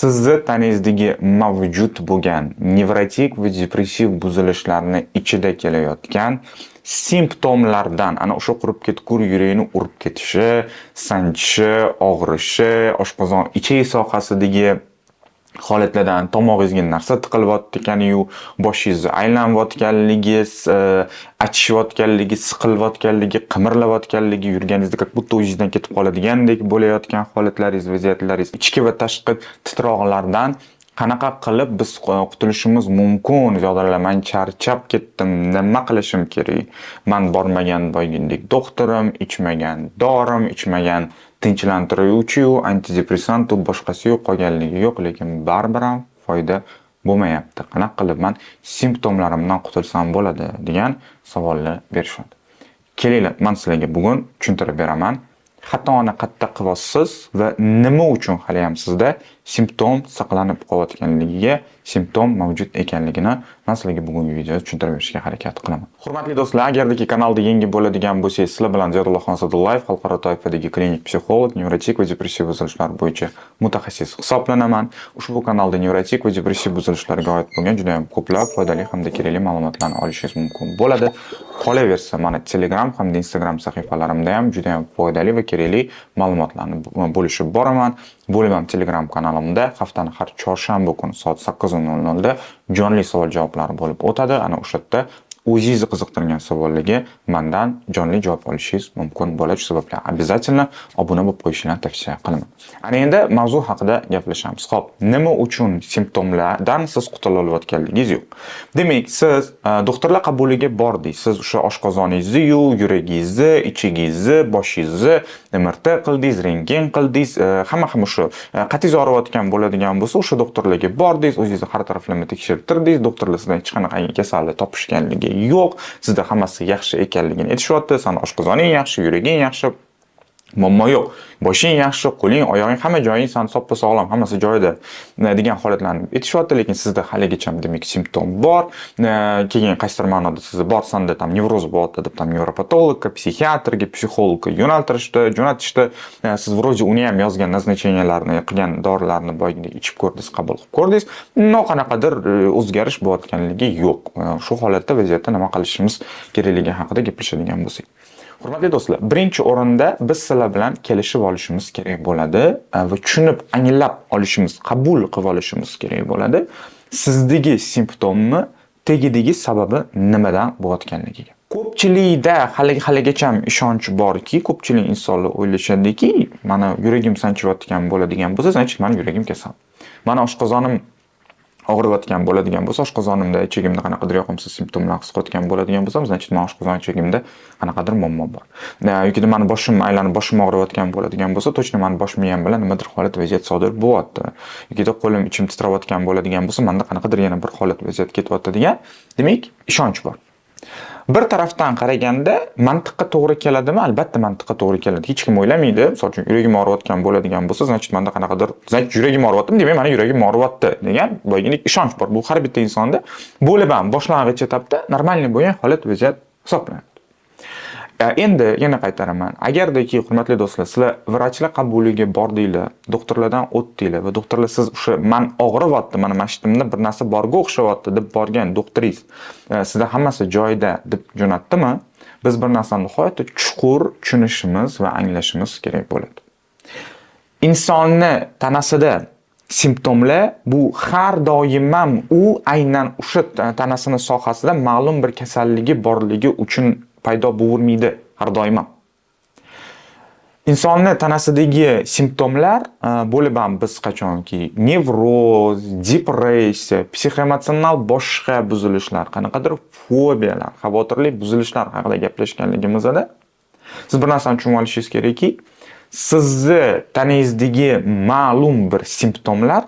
Sizni tanangizdagi mavjud bo'lgan nevrotik va depressiv buzilishlarni ichida kelayotgan simptomlardan ana o'sha qurib ketgur yurakni urib ketishi, sanchishi, og'rishi, oshqozon ichak sohasidagi holatlardan tomog'ingizga narsa tiqilayotgani-yu, boshingizni aylanayotganligi, achishayotganligi, siqilayotganligi, qimirlayotganligi, yurganingizda как будто o'zingizdan ketib qoladigandek bo'layotgan holatlaringiz, vaziyatlaringiz, ichki va tashqi titroqlardan qanaqa qilib biz qutulishimiz mumkin? Zodalar, men charchab ketdim, nima qilishim kerak? Men bormagan boygindek doktorim, ichmagan dorim, ichmagan tinchlantiruvchi, antidepressant va boshqasi qolganligi yo'q, lekin baribir ham foyda bo'lmayapti. Qanaqa qilib men simptomlarimdan qutulsam bo'ladi degan savollar berishadi. Kelinglar, men sizlarga bugun tushuntirib beraman. Xatoni qayerda qilyapsiz va nima uchun hali ham sizda simptom saqlanib qolayotganligiga, simptom mavjud ekanligini men sizlarga bugungi videoda tushuntirib berishga harakat qilaman. Hurmatli do'stlar, agardaki kanalda yangi bo'ladigan bo'lsangiz, sizlar bilan Ziyodullohxon Sa'dullayev, xalqaro toifadagi klinik psixolog, nevrotik va depressiv buzilishlar bo'yicha mutaxassis hisoblanaman. Ushbu kanalda nevrotik va depressiv buzilishlarga oid bo'lgan juda ham ko'plab foydali hamda kerakli ma'lumotlarni olishingiz mumkin bo'ladi. Qolaversa, mana Telegram hamda Instagram sahifalarimda ham juda ham foydali va kerakli ma'lumotlarni bo'lishib boraman. Bo'limim Telegram kanalimda haftaning har chorshanba kuni soat 8:00 da jonli savol-javoblar bo'lib o'tadi. Ana o'sha yerda o'zingizni qiziqtirgan savollarga mendan jonli javob olishingiz mumkin bo'ladi. Shu sababli обязательно obuna bo'lib qo'yishingizni tavsiya qilaman. Ana endi mavzu haqida gaplashamiz. Xo'p, nima uchun simptomlardan siz qutula olayotganligingiz yo'q? Demak, siz doktorlar qabuliga bordingiz. Siz o'sha oshqozoningizni, yuragingizni, ichigingizni, boshingizni MRT qildingiz, rentgen qildingiz, hamma shu qatingiz og'riyotgan bo'ladigan bo'lsa, o'sha doktorlarga bordingiz, o'zingizni har taraflama tekshirtirdingiz, doktorlar sizdan hech qanaqa kasallik topishganligi yo'q, sizda hammasi yaxshi ekanligini aytishyapti, san oshqozoning yaxshi, yuraging yaxshi, muammo yo'q. Boshing yaxshi, qo'ling, oyog'ing, hamma joying san soppa sog'lom, hammasi joyida degan holatlarni aytishyapti, lekin sizda haligacha demak simptom bor. Keyin qaysidir ma'noda sizni borsanda tam nevroz bo'lyapti deb tam nevropatologga, psixiatrga, psixologga jo'natishdi. Siz vro'ji uni ham yozgan назначенияларni, qilgan dorilarni boygidek ichib ko'rdingiz, qabul qilib ko'rdingiz. Qanaqadir o'zgarish bo'layotganligi yo'q. Shu holatda vaziyatda nima qilishimiz kerakligi haqida gaplashadigan bo'lsak. Hurmatli do'stlar, birinchi o'rinda biz sizlar bilan kelishib olishimiz kerak bo'ladi va tushunib, anglab olishimiz, qabul qilib olishimiz kerak bo'ladi. Sizdagi simptomni tagidagi sababi nimadan bo'layotganligiga. Ko'pchilikda haligacha ishonch borki, ko'pchilik insonlar o'ylashadiki, mana yuragim sanchayotgan bo'ladigan bo'lsa, значит, meni yuragim kasal. Mana oshqozonim og'riyotgan bo'ladigan bo'lsa, oshqozonimda, ichagimda qanaqadir yoqimsiz simptomlar his qilayotgan bo'ladigan bo'lsam, значит, men oshqozon ichagimda qanaqadir muammo bor. Yoki meni boshim aylanib, boshim og'riyotgan bo'ladigan bo'lsa, точно meni bosh miyam bilan nimadir holat vaziyat sodir bo'lyapti. Yoki qo'lim, ichim titrayotgan bo'ladigan bo'lsa, menda qanaqadir yana bir holat vaziyat ketyapti degan, demak, ishonch bor. Bir tarafdan qaraganda mantiqqa to'g'ri keladimi? Albatta mantiqqa to'g'ri keladi. Hech kim o'ylamaydi. Masalan, yuragim og'riyotgan bo'ladigan bo'lsa, значит, menda qanaqadir, значит, yuragim og'riyapti, demak, meni yuragim og'riyapti degan boyginlik ishonch bor. Bu har bitta insonda bo'lib ham boshlang'ich etapda normalniy bo'lgan holat vaziyat hisoblanadi. Endi yana qaytaraman. Agardaki, hurmatli do'stlar, sizlar vrachlar qabuliga bordinglar, doktorlardan o'tdinglar va doktorlar siz o'sha men og'riyapti, mana mashtimda bir narsa borga o'xshayapti deb borgan doktoringiz sizda hammasi joyida deb jo'natdimi, biz bir narsani nihoyatda chuqur tushunishimiz va anglashimiz kerak bo'ladi. Insonni tanasida simptomlar bu har doim ham u aynan o'sha tanasini sohasida ma'lum bir kasalligi borligi uchun paydo bo'lmaydi har doim. Insonni tanasidagi simptomlar bo'lib ham biz qachonki nevroz, depressiya, psixoemotsional boshqa buzilishlar, qanaqadir fobiyalar, xavotirli buzilishlar haqida gaplashganligimizda siz bir narsani tushunib olishingiz kerakki, sizni tanangizdagi ma'lum bir simptomlar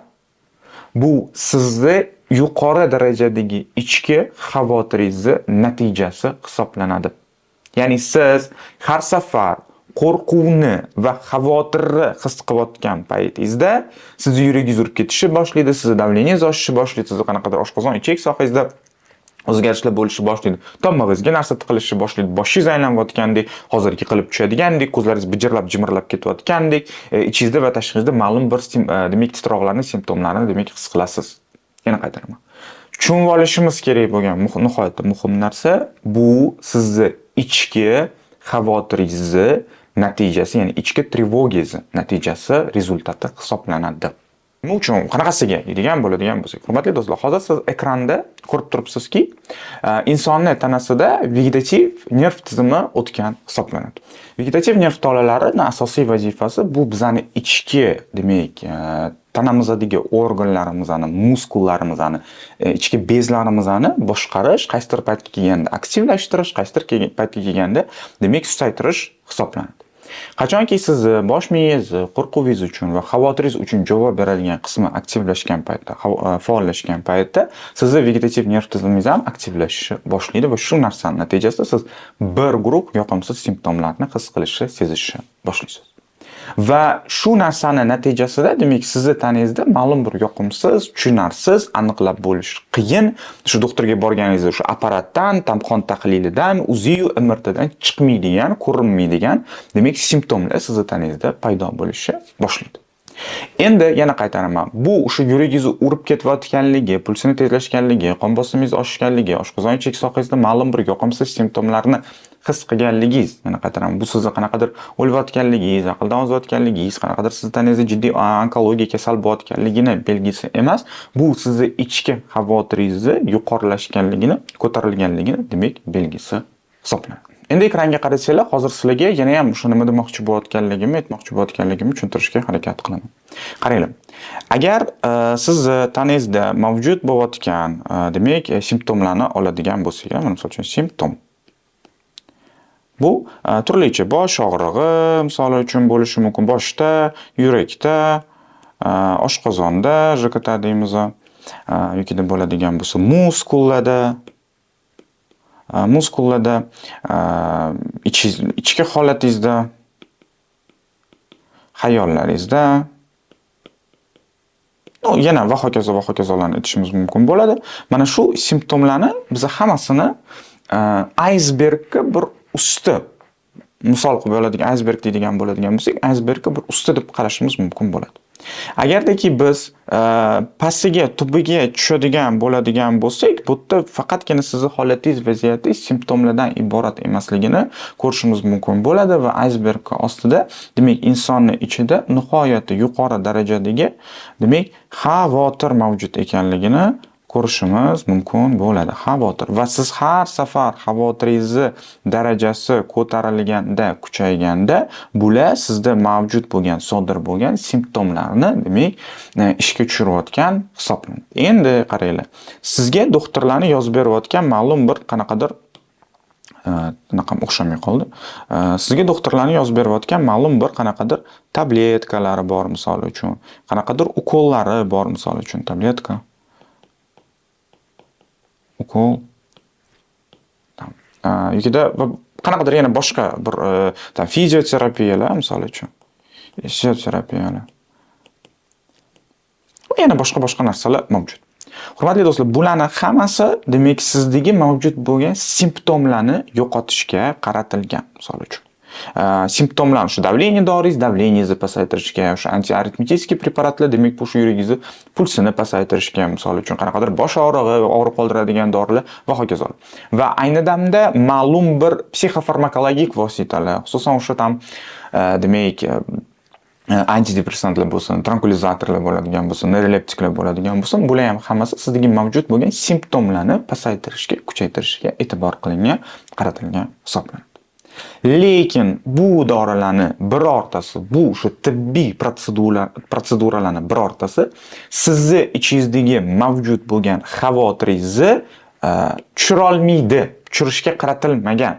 bu sizni yuqori darajadagi ichki xavotiringizni natijasi hisoblanadi. Ya'ni siz har safar qo'rquvni va xavotirni his qilayotgan paytingizda sizni yuragingiz urib ketishi boshlaydi, sizni davleningiz oshishi boshlaydi, sizni qanaqadir oshqozon ichak sohangizda o'zgarishlar bo'lishni boshlaydi. Tommag'izga narsa tiqilishni boshlaydi. Boshingiz aylanayotgandek, hozirgi qilib tushadigandik, ko'zlaringiz bijirlab, jimirlab ketayotgandek, ichingizda va tashqingizda ma'lum bir demak titroqlarning simptomlarini demak his qilasiz. Yana qaytaraman. Tushunib olishimiz kerak bo'lgan nihoyatda muhim narsa bu sizni ichki xavotiringizni natijasi, ya'ni ichki trevogangiz natijasi, rezultati hisoblanadi. Nima uchun qanaqasiga deydigan bo'ladigan bo'lsak, hurmatli do'stlar, hozir siz ekranda ko'rib turibsizki, insonning tanasida vegetativ nerv tizimi o'tgan hisoblanadi. Vegetativ nerv tolalarining asosiy vazifasi bu bizani ichki, demak, tanamizdagi organlarimizni, muskullarimizni, ichki bezlarimizni boshqarish, qaysidir paytga kelganda aktivlashtirish, qaysidir paytga kelganda demak susaytirish hisoblanadi. Qachonki sizni bosh miyangiz qo'rquvingiz uchun va xavotiringiz uchun javob beradigan qismi aktivlashgan paytda, faollashgan paytda sizni vegetativ nerv tizimingiz ham aktivlashishi boshlaydi va shu narsaning natijasida siz bir guruh yoqimsiz simptomlarni his qilishni, sezishni boshlaysiz. Va shu narsani natijasida demak sizni tanangizda ma'lum bir yoqimsiz, tushunarsiz, aniqlab bo'lish qiyin, shu doktorga borganingizda o'sha apparatdan, qon tahlilidan, UZI-yu MRTdan chiqmaydigan, ko'rinmaydigan demak simptomlar sizni tanangizda paydo bo'lishni boshlaydi. Endi yana qaytaraman. Bu o'sha yuragingizni urib ketayotganligi, pulsini tezlashganligi, qon bosimingiz oshganligi, oshqozon ichak sohasida ma'lum bir yoqimsiz simptomlarni his qilganligingiz, yana qaytaraman, bu sizni qanaqadir o'layotganligingiz, aqldan ozayotganligingiz, qanaqadir siz tanangizda jiddiy onkologiya kasal bo'layotganligini belgisi emas, bu sizni ichki xavotiringizni yuqorilashganligini, ko'tarilganligini demak belgisi hisoblanadi. Endi ekranga qarasanglar, hozir sizlarga yana ham o'sha nima demoqchi bo'layotganligimni, aytmoqchi bo'layotganligimni tushuntirishga harakat qilaman. Qaranglar. Agar siz tanangizda mavjud bo'layotgan demak simptomlarni oladigan bo'lsak, mana misol uchun simptom. Bu turlicha bosh og'rig'i, misol uchun bo'lishi mumkin, boshda, yurakda, oshqozonda, JKT deymiz, yoki deb bo'ladigan bo'lsa, muskullarda, ichki holatingizda, xayollaringizda, yana va hokazolarni aytishimiz mumkin bo'ladi. Mana shu simptomlarni biz hammasini aysbergga bir usti, misol qilib bo'ladigan aysberg deydigan bo'ladigan bo'lsak, aysbergga bir usti deb qarashimiz mumkin bo'ladi. Agardaki biz pastiga, tubiga tushadigan bo'ladigan bo'lsak, bu yerda faqatgina sizni holatingiz, vaziyatingiz simptomlardan iborat emasligini ko'rishimiz mumkin bo'ladi va aysberg ostida demak insonning ichida nihoyatda yuqori darajadagi demak xavotir mavjud ekanligini ko'rishimiz mumkin bo'ladi. Xavotir. Va siz har safar xavotiringizni darajasi ko'tarilganda, kuchayganda, bular sizda mavjud bo'lgan, sodir bo'lgan simptomlarni demak ishga tushirayotgan hisoblanadi. Endi qaranglar. Sizga doktorlarning yozib berayotgan ma'lum bir qanaqadir naqam o'xshamay qoldi. Sizga doktorlarning yozib berayotgan ma'lum bir qanaqadir tabletkalari bor, misol uchun, qanaqadir ukollari bor, misol uchun, tabletka, ukol, yukida qanaqadir yana boshqa bir fizioterapiyalar, misol uchun, fizioterapiyalar, yana boshqa narsalar mavjud. Hurmatli do'stlar, bularning hammasi demak sizdagi mavjud bo'lgan simptomlarni yo'qotishga qaratilgan, misol uchun. Simptomlar shu davleniya doringiz, davleningizni pasaytirishga, o'sha antiaritmический preparatlar demak bu shu yuragingizni pulsini pasaytirishga, misol uchun qanaqadir bosh og'rig'i, og'riq qoldiradigan dorilar va hokazo. Va ayni damda ma'lum bir psixofarmakologik vositalar, xususan o'sha ham demak antidepressantlar bo'lsin, tranquilizatorlar bo'ladigan bo'lsin, neuroleptiklar bo'ladigan bo'lsin, bular ham hammasi sizdagi mavjud bo'lgan simptomlarni pasaytirishga, kuchaytirishga e'tibor qilingan, qaratilgan hisoblanadi. Lekin bu dorilarni birortasi, bu o'sha tibbiy proseduralarni birortasi sizni ichingizdagi mavjud bo'lgan xavotiringizni tushira olmaydi, tushirishga qaratilmagan.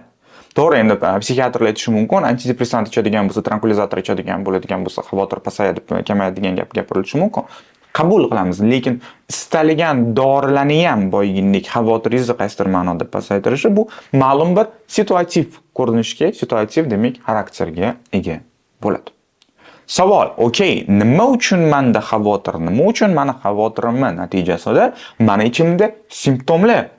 To'g'ri, endi psixiatrlar aytishi mumkin, antidepressant ichadigan bo'lsa, tranquilizator ichadigan bo'lsa, xavotir pasayadi, kamayadi degan gap gapirilishi mumkin. Qabul qilamiz, lekin istalgan dorilarni ham boyginlik xavotiringizni qaysidir ma'noda pasaytirishi bu ma'lum bir situativ ko'rinishga, situativ demak xarakterga ega bo'ladi. Savol, okey, nima uchun menda xavotir, nima uchun meni xavotirimni natijasida meni ichimda simptomlar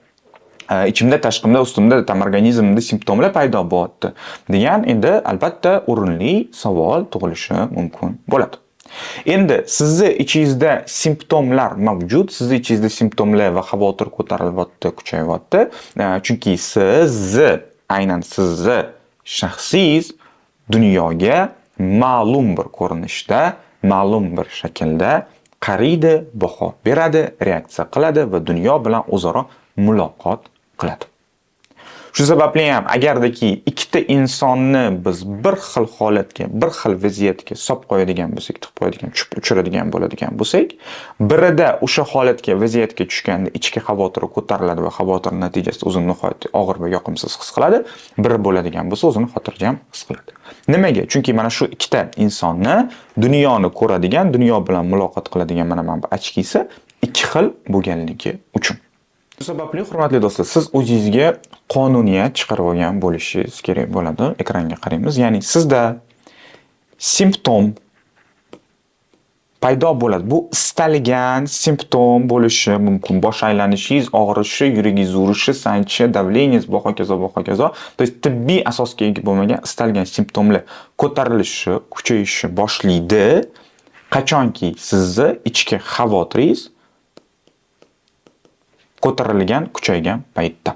ichimda, tashqimda, ustimda tam organizmimda simptomlar paydo bo'lyapti degan endi albatta o'rinli savol tug'ilishi mumkin bo'ladi. Endi sizni ichingizda simptomlar mavjud, sizni ichingizda simptomlar va xavotir ko'tarilyapti, kuchayyapti. Chunki aynan sizni shaxsiy dunyoga ma'lum bir ko'rinishda, ma'lum bir shaklda qaraydi, baho beradi, reaksiya qiladi va dunyo bilan o'zaro muloqot qiladi. Shu sababli ham agardaki ikkita insonni biz bir xil holatga, bir xil vaziyatga solib qo'yadigan bo'lsak, tiqib qo'yadigan, uchiradigan bo'ladigan bo'lsak, birida o'sha holatga, vaziyatga tushganda ichki xavotiri ko'tariladi va xavotir natijasida o'zini nihoyatda og'ir va yoqimsiz his qiladi. Biri bo'ladigan bo'lsa, o'zini xotirjam his qiladi. Nimaga? Chunki mana shu ikkita insonni dunyoni ko'radigan, dunyo bilan muloqot qiladigan mana bu ochkisi ikki xil bo'lganligi uchun. Shu sababli hurmatli do'stlar, siz o'zingizga qonuniyat chiqarib olgan bo'lishingiz kerak bo'ladi. Ekranga qaraymiz. Ya'ni sizda simptom paydo bo'ladi. Bu istalgan simptom bo'lishi mumkin. Bosh aylanishingiz, og'rishi, yuragingiz urishi, sanchi, davleniyingiz va hokazo va hokazo. To есть tibbiy asosga ega bo'lmagan istalgan simptomlar ko'tarilishi, kuchayishi boshlaydi. Qachonki sizni ichki xavotiringiz ko'tarilgan, kuchaygan paytda.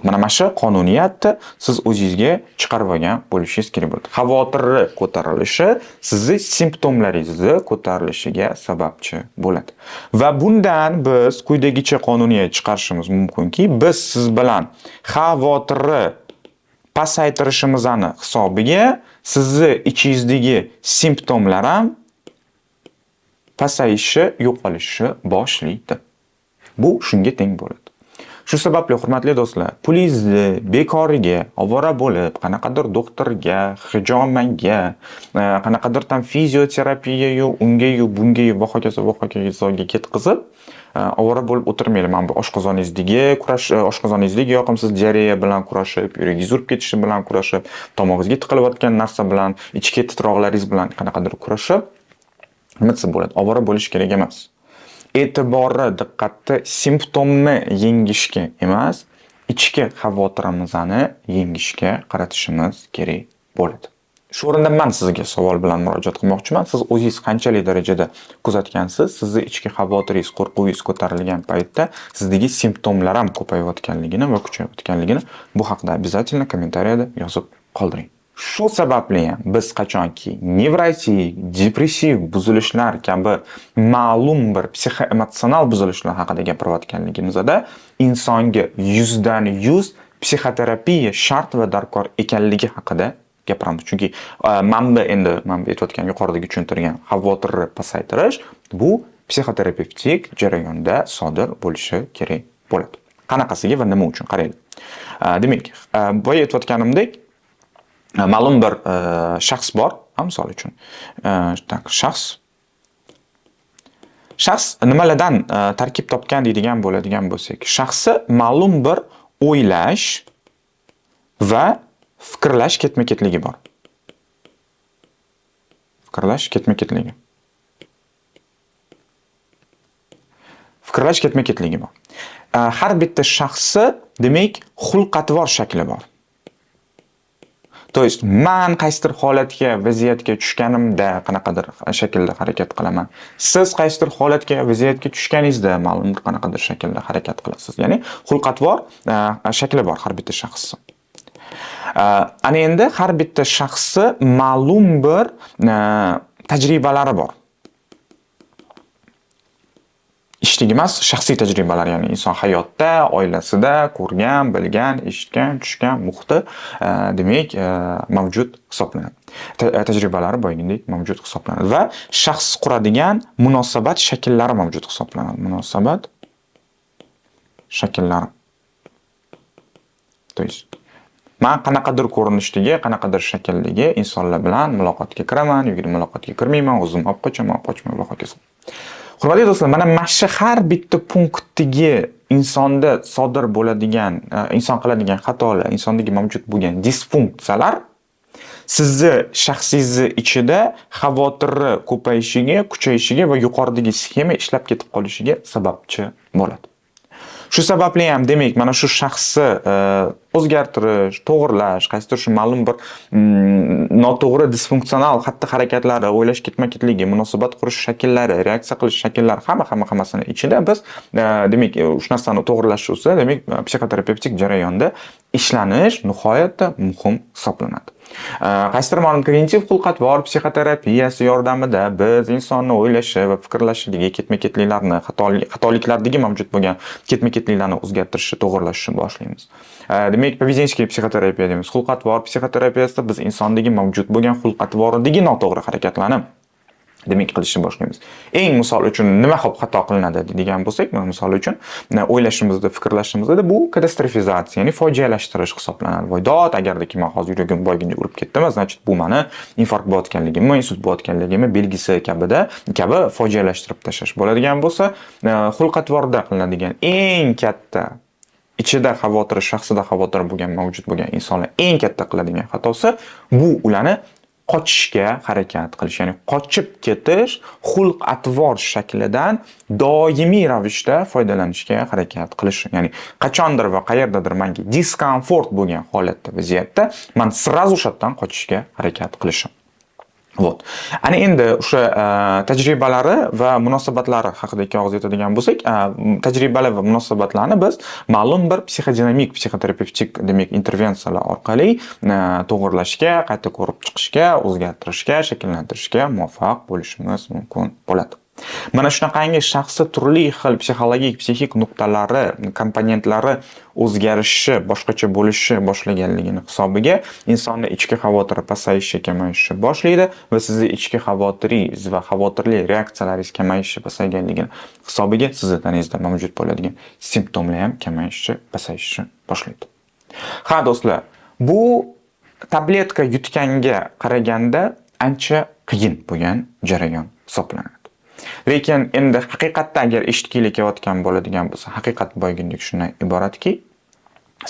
Mana shu qonuniyatni siz o'zingizga chiqarib olgan bo'lishingiz kerak bo'ladi. Xavotirni ko'tarilishi sizni simptomlaringizni ko'tarilishiga sababchi bo'ladi. Va bundan biz quyidagicha qonuniyat chiqarishimiz mumkinki, biz siz bilan xavotirni pasaytirishimizni hisobiga sizni ichingizdagi simptomlar ham pasayishi, yo'qolishi boshlaydi. Bu shunga teng bo'ladi. Shu sababli hurmatli do'stlar, pulingizni bekoriga ovora bo'lib, qanaqadir doktorga, hijomanga, qanaqadir tam fizioterapiyaga, unga-yu, bunga-yu va hokazoga ketkizib, ovora bo'lib o'tirmaylik. Mana bu oshqozoningizdagi kurash, oshqozoningizdagi yoqimsiz diareya bilan kurashib, yuragingiz urib ketishi bilan kurashib, tomog'ingizga tiqilayotgan narsa bilan, ichki titroqlaringiz bilan qanaqadir kurashib, nima desa bo'ladi? Ovora bo'lish kerak emas. E'tibori, diqqatni simptomni yengishga emas, ichki xavotirimizni yengishga qaratishimiz kerak bo'ladi. Shu o'rinda men sizga savol bilan murojaat qilmoqchiman. Siz o'zingiz qanchalik darajada kuzatgansiz, sizni ichki xavotiringiz, qo'rquvingiz ko'tarilgan paytda sizdagi simptomlar ham ko'payayotganligini va kuchayayotganligini bu haqida обязательно kommentariyada yozib qoldiring. Shu sababli ham biz qachonki nevrotik, depressiv buzilishlar kabi ma'lum bir psixoemotsional buzilishlar haqida gapirayotganligimizda insonga 100% psixoterapiya shart va darkor ekanligi haqida gapiramiz. Chunki manba aytayotgan yuqoridagi tushuntirgan xavotirni pasaytirish bu psixoterapevtik jarayonda sodir bo'lishi kerak bo'ladi. Qanaqasiga va nima uchun qaraylik. Demak, boya aytayotganimdek ma'lum bir shaxs bor, misol uchun. Shaxs nimalardan tarkib topgan deydigan bo'ladigan bo'lsak, shaxsi ma'lum bir o'ylash va fikrlash ketma-ketligi bor. Fikrlash ketma-ketligi. Fikrlash ketma-ketligi bor. Har bitta shaxsi, demak, xulq-atvor shakli bor. To есть, men qaysidir holatga, vaziyatga tushganimda qanaqadir shaklda harakat qilaman. Siz qaysidir holatga, vaziyatga tushganingizda ma'lum qanaqadir shaklda harakat qilasiz. Ya'ni xulq-atvor shakli bor har bitta shaxsning. Ana endi har bitta shaxsni ma'lum bir tajribalari bor. Ishlik emas, shaxsiy tajribalar, ya'ni inson hayotda, oilasida ko'rgan, bilgan, eshitgan, tushgan muhiti demak mavjud hisoblanadi. Tajribalari boyagidek mavjud hisoblanadi va shaxs quradigan munosabat shakllari mavjud hisoblanadi. Munosabat shakllari. To есть men qanaqadir ko'rinishdagi, qanaqadir shakldagi insonlar bilan muloqotga kiraman, yoki muloqotga kirmayman, o'zim olib qochaman, qochmayman va hokazo. Hurmatli do'stlar, mana shu har bitta punktdagi insonda sodir bo'ladigan, inson qiladigan xatolar, insondagi mavjud bo'lgan disfunksiyalar sizni shaxsingiz ichida xavotirni ko'payishiga, kuchayishiga va yuqoridagi sxema ishlab ketib qolishiga sababchi bo'ladi. Shu sababli ham demak mana shu shaxsni o'zgartirish, to'g'irlash, qaysidir shu ma'lum bir noto'g'ri disfunksional xatti-harakatlari, o'ylash ketma-ketligi, munosabat qurish shakllari, reaksiya qilish shakllari hammasini ichida biz demak shu narsani to'g'irlash ustida demak psixoterapevtik jarayonda ishlanish nihoyatda muhim hisoblanadi. Qaysidir ma'lum kognitiv xulq-atvor psixoterapiyasi yordamida biz insonni o'ylashi va fikrlashiga ketma-ketliklarni, xatoliklardagi mavjud bo'lgan ketma-ketliklarni o'zgartirishni, to'g'irlashni boshlaymiz. Demak, поведенческий psixoterapiya deymiz. Xulq-atvor psixoterapiyasida biz insondagi mavjud bo'lgan xulq-atvoridagi noto'g'ri harakatlarni demak qilishni boshlaymiz. Eng misol uchun nima xato qilinadi degan bo'lsak, misol uchun o'ylashimizda, fikrlashimizda bu katastrofizatsiya, ya'ni fojialashtirish hisoblanadi. Voydod, agardaki men hozir yuragim boyginga urib ketdimi, значит bu meni infarkt bo'layotganligimni, insult bo'layotganligimni belgisi kabi fojialashtirib tashlash bo'ladigan bo'lsa, xulq-atvorda qilinadigan eng katta ichida xavotir, shaxsida xavotir mavjud bo'lgan insonlar eng katta qiladigan xatosi bu ularni qochishga harakat qilish, ya'ni qochib ketish xulq-atvor shaklidan doimiy ravishda foydalanishga harakat qilish. Ya'ni qachondir va qayerdadir menga diskomfort bo'lgan holatda, vaziyatda men sразу o'shadan qochishga harakat qilishim. Вот. Ana endi o'sha tajribalari va munosabatlari haqida ikki og'iz aytadigan bo'lsak, tajribalar va munosabatlarni biz ma'lum bir psixodinamik, psixoterapevtik demak intervensiyalar orqali to'g'irlashga, qayta ko'rib chiqishga, o'zgartirishga, shakllantirishga muvaffaq bo'lishimiz mumkin bo'ladi. Mana shunaqangi shaxsda turli xil psixologik, psixik nuqtalari, komponentlari o'zgarishi, boshqacha bo'lishi boshlaganligini hisobiga insonning ichki xavotiri pasayishi, kamayishi boshlaydi va sizning ichki xavotiringiz va xavotirli reaksiyalaringiz kamayishi, pasayganligini hisobiga sizning tanangizda mavjud bo'ladigan simptomlar ham kamayishi, pasayishi boshlaydi. Ha do'stlar, bu tabletka yutganga qaraganda ancha qiyin bo'lgan jarayon hisoblanadi. Lekin endi haqiqatda agar eshitgili kelayotgan bo'ladigan bo'lsa, haqiqat boyginlik shundan iboratki,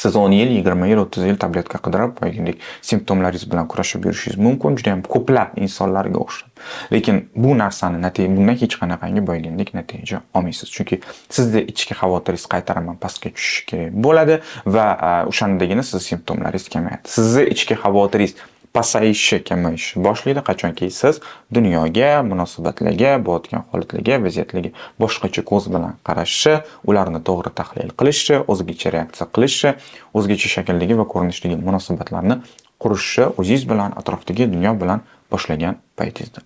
siz 10 yil, 20 yil, 30 yil tabletka qidirib boyginlik simptomlaringiz bilan kurashib yurishingiz mumkin, juda ham ko'plab insonlarga o'xshab. Lekin bu narsani bundan hech qanaqangi boyginlik natija olmaysiz. Chunki sizning ichki xavotiringiz qaytaran pastga tushishi kerak bo'ladi va o'shandagina siz simptomlaringiz kamayadi. Sizning ichki xavotiringiz pasayishi, kamayishi boshlaydi qachonki siz dunyoga, munosabatlarga, bo'layotgan holatlarga, vaziyatlarga boshqacha ko'z bilan qarashi, ularni to'g'ri tahlil qilishi, o'zgacha reaksiya qilishi, o'zgacha shakldagi va ko'rinishdagi munosabatlarni qurishi o'zingiz bilan, atrofdagi dunyo bilan boshlagan paytingizda.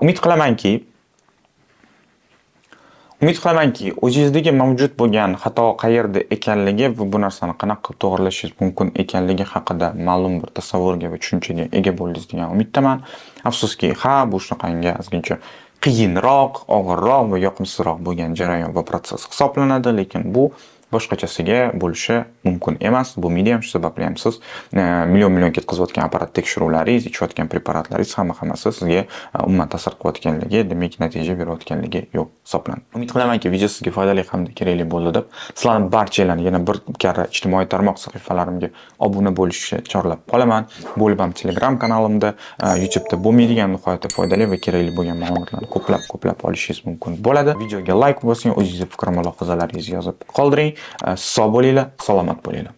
Umid qilamanki, o'zingizdagi mavjud bo'lgan xato qayerda ekanligi va bu narsani qanaqa qilib to'g'irlashingiz mumkin ekanligi haqida ma'lum bir tasavvurga va tushunchaga ega bo'ldingiz degan umiddaman. Afsuski, bu shunaqangi ozgincha qiyinroq, og'irroq va yoqimsizroq bo'lgan jarayon va protsess hisoblanadi, lekin bu boshqachasiga bo'lishi mumkin emas. Bo'lmaydi ham, shu sababli ham siz million ketkazayotgan apparat tekshiruvlaringiz, ichayotgan preparatlaringiz hammasi sizga umuman ta'sir qilayotganligi, demak natija berayotganligi yo'q hisoblanadi. Umid qilamanki, video sizga foydali hamda kerakli bo'ldi deb. Sizlarni barchalarni yana bir karra ijtimoiy tarmoq sahifalarimga obuna bo'lishga chorlab qolaman. Bo'lib ham Telegram kanalimda, YouTube'da bo'lmaydigan nihoyatda foydali va kerakli bo'lgan ma'lumotlarni ko'plab olishingiz mumkin bo'ladi. Videoga like bosing, o'zingizning fikr mulohazalaringizni yozib qoldiring. Sog' bo'linglar, salomat bo'linglar.